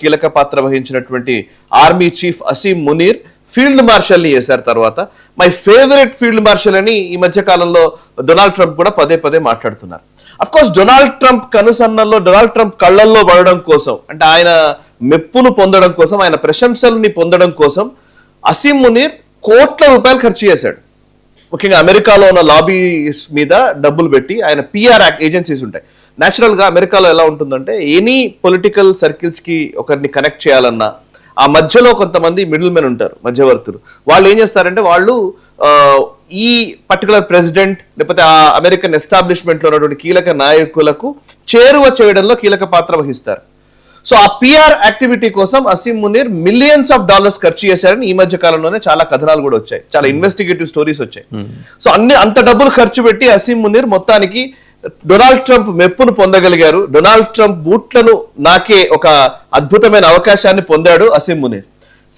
కీలక పాత్ర వహించినటువంటి army chief Asim Munir field marshal ని చేశారు. తర్వాత మై ఫేవరెట్ ఫీల్డ్ మార్షల్ అని ఈ మధ్య కాలంలో డొనాల్డ్ ట్రంప్ కూడా పదే పదే మాట్లాడుతున్నారు. అఫ్ కోర్స్ డొనాల్డ్ ట్రంప్ కనుసన్నల్లో, డొనాల్డ్ ట్రంప్ కళ్ళల్లో పడడం కోసం, అంటే ఆయన మెప్పును పొందడం కోసం, ఆయన ప్రశంసల్ని పొందడం కోసం అసీం మునీర్ కోట్ల రూపాయలు ఖర్చు చేశాడు. ముఖ్యంగా అమెరికాలో ఉన్న లాబీస్ మీద డబ్బులు పెట్టి, ఆయన పిఆర్ ఏజెన్సీస్ ఉంటాయి. న్యాచురల్ గా అమెరికాలో ఎలా ఉంటుందంటే ఎనీ పొలిటికల్ సర్కిల్స్ కి ఒకరిని కనెక్ట్ చేయాలన్నా ఆ మధ్యలో కొంతమంది మిడిల్ మెన్ ఉంటారు, మధ్యవర్తులు. వాళ్ళు ఏం చేస్తారంటే వాళ్ళు ఈ పర్టికులర్ ప్రెసిడెంట్ లేకపోతే ఆ అమెరికన్ ఎస్టాబ్లిష్మెంట్ లో ఉన్నటువంటి కీలక నాయకులకు చేరువ చేయడంలో కీలక పాత్ర వహిస్తారు. సో ఆ పిఆర్ యాక్టివిటీ కోసం Asim Munir millions of dollars ఖర్చు చేశారని ఈ మధ్య కాలంలోనే చాలా కథనాలు కూడా వచ్చాయి, చాలా ఇన్వెస్టిగేటివ్ స్టోరీస్ వచ్చాయి. సో అంత డబ్బులు ఖర్చు పెట్టి అసీం మునీర్ మొత్తానికి డొనాల్డ్ ట్రంప్ మెప్పును పొందగలిగారు. డొనాల్డ్ ట్రంప్ బూట్లను నాకే ఒక అద్భుతమైన అవకాశాన్ని పొందాడు అసీం మునీర్.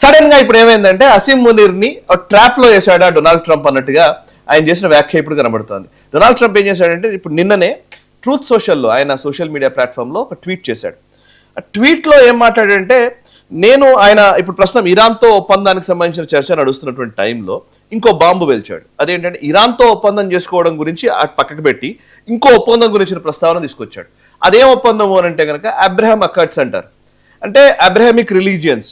సడన్ గా ఇప్పుడు ఏమైందంటే అసీం మునీర్ ని ట్రాప్ లో వేశాడా డొనాల్డ్ ట్రంప్ అన్నట్టుగా ఆయన చేసిన వ్యాఖ్య ఇప్పుడు కనబడుతోంది. డొనాల్డ్ ట్రంప్ ఏం చేశాడంటే ఇప్పుడు నిన్ననే ట్రూత్ సోషల్లో, ఆయన సోషల్ మీడియా ప్లాట్ఫామ్ లో ఒక ట్వీట్ చేశాడు. ఆ ట్వీట్ లో ఏం మాట్లాడంటే, ఆయన ఇప్పుడు ప్రస్తుతం ఇరాన్తో ఒప్పందానికి సంబంధించిన చర్చ నడుస్తున్నటువంటి టైంలో ఇంకో బాంబు వెల్చాడు. అదేంటంటే ఇరాన్తో ఒప్పందం చేసుకోవడం గురించి పక్కకు పెట్టి ఇంకో ఒప్పందం గురించిన ప్రస్తావన తీసుకొచ్చాడు. అదేం ఒప్పందము అని అంటే కనుక అబ్రహాం అకార్డ్స్ అంటారు. అంటే అబ్రహామిక్ రిలీజియన్స్,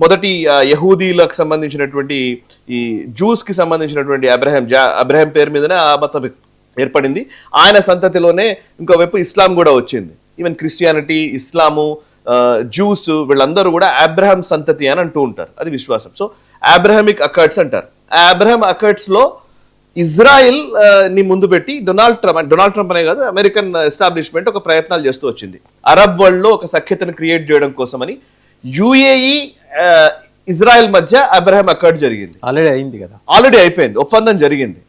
మొదటి యహూదీలకు సంబంధించినటువంటి ఈ జూస్ కి సంబంధించినటువంటి అబ్రహాం పేరు మీదనే ఆ మతం ఏర్పడింది. ఆయన సంతతిలోనే ఇంకోవైపు ఇస్లాం కూడా వచ్చింది. ఈవెన్ క్రిస్టియానిటీ, ఇస్లాము, జ్యూస్ వీళ్ళందరూ కూడా అబ్రహాం సంతతి అని అంటూ ఉంటారు, అది విశ్వాసం. సో అబ్రహామిక్ అకార్డ్స్ అంటారు. ఆ అబ్రహాం అకార్డ్స్ లో ఇజ్రాయిల్ ని ముందు పెట్టి డొనాల్డ్ ట్రంప్ అనే కాదు, అమెరికన్ ఎస్టాబ్లిష్మెంట్ ఒక ప్రయత్నాలు చేస్తూ వచ్చింది. అరబ్ వరల్డ్ లో ఒక సఖ్యతను క్రియేట్ చేయడం కోసమని యుఏఈ ఇజ్రాయెల్ మధ్య అబ్రహాం అకార్డ్ జరిగింది. ఆల్రెడీ అయిపోయింది, ఒప్పందం జరిగింది.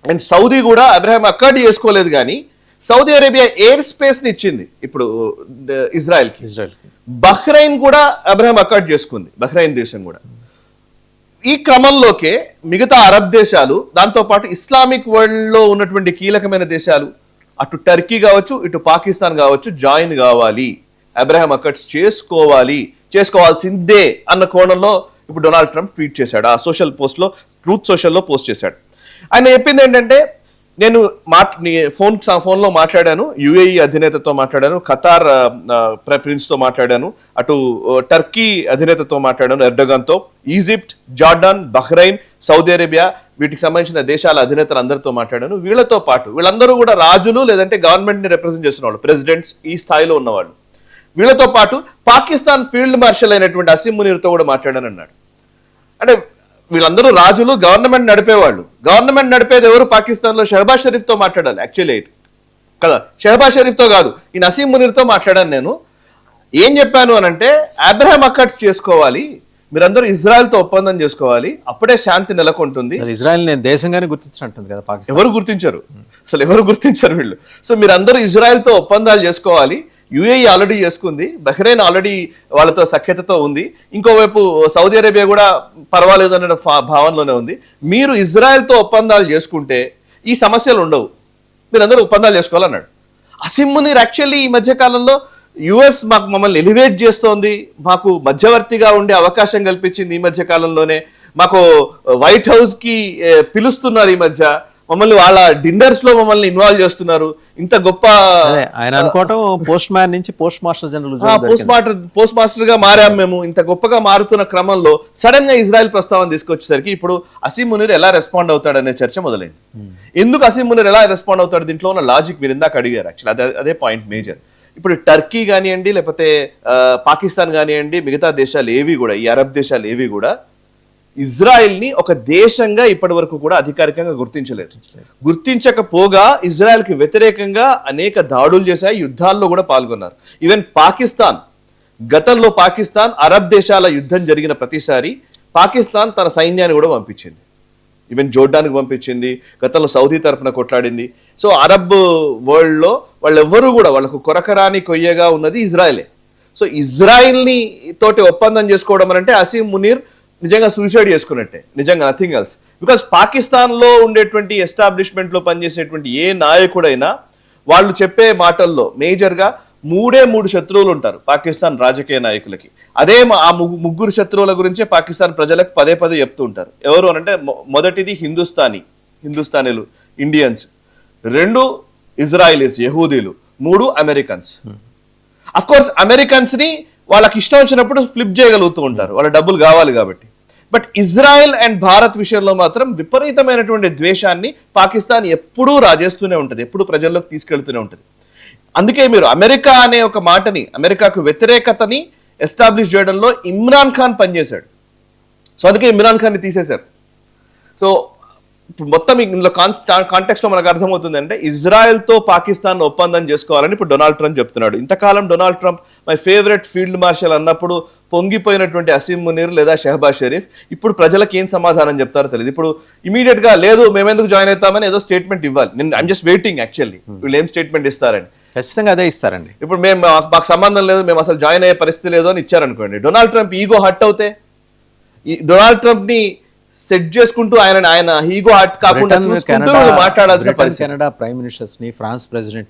అండ్ సౌదీ కూడా అబ్రహాం అకార్డ్ చేసుకోలేదు, కానీ సౌదీ అరేబియా ఎయిర్ స్పేస్ ని ఇచ్చింది ఇప్పుడు ఇజ్రాయెల్ కి. బహ్రెయిన్ కూడా అబ్రహాం అకార్డ్ చేసుకుంది, బహ్రెయిన్ దేశం కూడా. ఈ క్రమంలోకే మిగతా అరబ్ దేశాలు, దాంతో పాటు ఇస్లామిక్ వరల్డ్ లో ఉన్నటువంటి కీలకమైన దేశాలు, అటు టర్కీ కావచ్చు ఇటు పాకిస్తాన్ కావచ్చు, జాయిన్ కావాలి, అబ్రహాం అకార్డ్స్ చేసుకోవాల్సిందే అన్న కోణంలో ఇప్పుడు డొనాల్డ్ ట్రంప్ ట్వీట్ చేశాడు. ఆ సోషల్ పోస్ట్ లో, ట్రూత్ సోషల్లో పోస్ట్ చేశాడు. ఆయన చెప్పింది ఏంటంటే, నేను ఫోన్లో మాట్లాడాను, యుఏఈ అధినేతతో మాట్లాడాను, ఖతార్ ప్రిన్స్ తో మాట్లాడాను, అటు టర్కీ అధినేతతో మాట్లాడాను ఎర్డోగాన్తో, Egypt, Jordan, Bahrain, Saudi Arabia వీటికి సంబంధించిన దేశాల అధినేతలు అందరితో మాట్లాడాను. వీళ్ళతో పాటు వీళ్ళందరూ కూడా రాజులు లేదంటే గవర్నమెంట్ ని రిప్రజెంట్ చేస్తున్న వాళ్ళు, ప్రెసిడెంట్స్, ఈ స్థాయిలో ఉన్నవాళ్ళు. వీళ్ళతో పాటు పాకిస్తాన్ ఫీల్డ్ మార్షల్ అయినటువంటి అసీం మునీర్తో కూడా మాట్లాడాను అన్నాడు. అంటే వీళ్ళందరూ రాజులు, గవర్నమెంట్ నడిపేవాళ్ళు. గవర్నమెంట్ నడిపేది ఎవరు? పాకిస్తాన్ లో షహబాజ్ షరీఫ్ తో మాట్లాడాలి యాక్చువల్లీ అయితే కదా, షహబాజ్ షరీఫ్ తో కాదు, ఈ అసీం మునీర్తో మాట్లాడాను. నేను ఏం చెప్పాను అని అంటే, అబ్రహాం అకార్డ్స్ చేసుకోవాలి, మీరందరూ ఇజ్రాయెల్ తో ఒప్పందం చేసుకోవాలి, అప్పుడే శాంతి నెలకొంటుంది. ఇజ్రాయెల్ నేను దేశంగానే గుర్తించినట్టుంది కదా పాకిస్తాన్. ఎవరు గుర్తించారు? అసలు ఎవరు గుర్తించారు వీళ్ళు? సో మీరందరూ ఇజ్రాయెల్ తో ఒప్పందాలు చేసుకోవాలి. యుఏఈ ఆల్రెడీ చేసుకుంది, బహ్రెయిన్ ఆల్రెడీ వాళ్ళతో సఖ్యతతో ఉంది, ఇంకోవైపు సౌదీ అరేబియా కూడా పర్వాలేదు అనే భావనలోనే ఉంది. మీరు ఇజ్రాయెల్తో ఒప్పందాలు చేసుకుంటే ఈ సమస్యలు ఉండవు, మీరందరూ ఒప్పందాలు చేసుకోవాలన్నాడు. అసీం మునీర్ యాక్చువల్లీ ఈ మధ్య కాలంలో యుఎస్ మమ్మల్ని ఎలివేట్ చేస్తోంది, మాకు మధ్యవర్తిగా ఉండే అవకాశం కల్పించింది ఈ మధ్య కాలంలోనే, మాకు వైట్ హౌస్ కి పిలుస్తున్నారు, ఈ మధ్య మమ్మల్ని వాళ్ళ డిన్నర్స్ లో మమ్మల్ని ఇన్వాల్వ్ చేస్తున్నారు. ఇంత గొప్ప ఆయన అనుకోవటం పోస్ట్ మ్యాన్ నుంచి post master general, post master గా మారాం మేము. ఇంత గొప్పగా మారుతున్న క్రమంలో సడన్ గా ఇజ్రాయెల్ ప్రస్తావన తీసుకొచ్చేసరికి ఇప్పుడు అసీం మునీర్ ఎలా రెస్పాండ్ అవుతాడనే చర్చ మొదలైంది. ఎందుకు అసీం మునీర్ ఎలా రెస్పాండ్ అవుతాడు? దీంట్లో ఉన్న లాజిక్ మీరు ఇందాక అడిగారు, యాక్చువల్లీ అదే పాయింట్ మేజర్. ఇప్పుడు టర్కీ కానివ్వండి, లేకపోతే పాకిస్తాన్ కానివ్వండి, మిగతా దేశాలు ఏవి కూడా, ఈ అరబ్ దేశాలు ఏవి కూడా ఇజ్రాయెల్ ని ఒక దేశంగా ఇప్పటి వరకు కూడా అధికారికంగా గుర్తించలేదు. గుర్తించకపోగా ఇజ్రాయెల్ కి వ్యతిరేకంగా అనేక దాడులు చేశాయి, యుద్ధాల్లో కూడా పాల్గొన్నారు. ఈవెన్ పాకిస్తాన్, గతంలో పాకిస్తాన్ అరబ్ దేశాల యుద్ధం జరిగిన ప్రతిసారి పాకిస్తాన్ తన సైన్యాన్ని కూడా పంపించింది, ఈవెన్ జోర్డాన్కి పంపించింది, గతంలో సౌదీ తరఫున కొట్లాడింది. సో అరబ్ వరల్డ్ లో వాళ్ళెవ్వరూ కూడా, వాళ్ళకు కొరకరాని కొయ్యగా ఉన్నది ఇజ్రాయెలే. సో ఇజ్రాయెల్ని తోటి ఒప్పందం చేసుకోవడం అంటే అసీం మునీర్ నిజంగా సూసైడ్ చేసుకున్నట్టే, నిజంగా నథింగ్ ఎల్స్. బికాస్ పాకిస్తాన్ లో ఉండేటువంటి ఎస్టాబ్లిష్మెంట్ లో పనిచేసేటువంటి ఏ నాయకుడైనా వాళ్ళు చెప్పే మాటల్లో మేజర్ గా మూడు శత్రువులు ఉంటారు పాకిస్తాన్ రాజకీయ నాయకులకి. అదే ఆ ముగ్గురు శత్రువుల గురించే పాకిస్తాన్ ప్రజలకు పదే పదే చెప్తూ ఉంటారు. ఎవరు అంటే మొదటిది హిందుస్థానీలు, ఇండియన్స్. 2 ఇజ్రాయిలీస్, యహూదీలు. 3 అమెరికన్స్. అఫ్ కోర్స్ అమెరికన్స్ ని వాళ్ళకి ఇష్టం వచ్చినప్పుడు ఫ్లిప్ చేయగలుగుతూ ఉంటారు, వాళ్ళ డబ్బులు కావాలి కాబట్టి. బట్ ఇజ్రాయెల్ అండ్ భారత్ విషయంలో మాత్రం విపరీతమైనటువంటి ద్వేషాన్ని పాకిస్తాన్ ఎప్పుడూ రాజేస్తూనే ఉంటుంది, ఎప్పుడు ప్రజల్లోకి తీసుకెళ్తూనే ఉంటుంది. అందుకే మీరు అమెరికా అనే ఒక మాటని, అమెరికాకు వ్యతిరేకతని ఎస్టాబ్లిష్ చేయడంలో ఇమ్రాన్ ఖాన్ పనిచేశాడు. సో అందుకే ఇమ్రాన్ ఖాన్ని తీసేశారు. సో ఇప్పుడు మొత్తం ఇందులో కాంటెక్స్ట్ లో మనకు అర్థమవుతుంది అంటే ఇజ్రాయెల్తో పాకిస్తాన్ ఒప్పందం చేసుకోవాలని ఇప్పుడు డొనాల్డ్ ట్రంప్ చెప్తున్నాడు. ఇంతకాలం Donald Trump my favourite field marshal అన్నప్పుడు పొంగిపోయినటువంటి అసీం మునీర్ లేదా షెహబాజ్ షరీఫ్ ఇప్పుడు ప్రజలకు ఏం సమాధానం చెప్తారో తెలియదు. ఇప్పుడు ఇమీడియట్ గా లేదు మేమెందుకు జాయిన్ అవుతామని ఏదో స్టేట్మెంట్ ఇవ్వాలి. నేను ఐమ్ జస్ట్ వెయిటింగ్ యాక్చువల్లీ వీళ్ళు ఏం స్టేట్మెంట్ ఇస్తారని. ఖచ్చితంగా అదే ఇస్తారండి. ఇప్పుడు మాకు సంబంధం లేదు, మేము అసలు జాయిన్ అయ్యే పరిస్థితి లేదు అని ఇచ్చారనుకోండి, డొనాల్డ్ ట్రంప్ ఈగో హట్ అవుతే డొనాల్డ్ ట్రంప్ ని సెట్ చేసుకుంటూ ఆయన ఈగో హట్ కాకుండా చూసుకుంటూ మాట్లాడాల్సిన పరిస్థితి. కెనడా ప్రైమ్ మినిస్టర్స్ ని, ఫ్రాన్స్ ప్రెసిడెంట్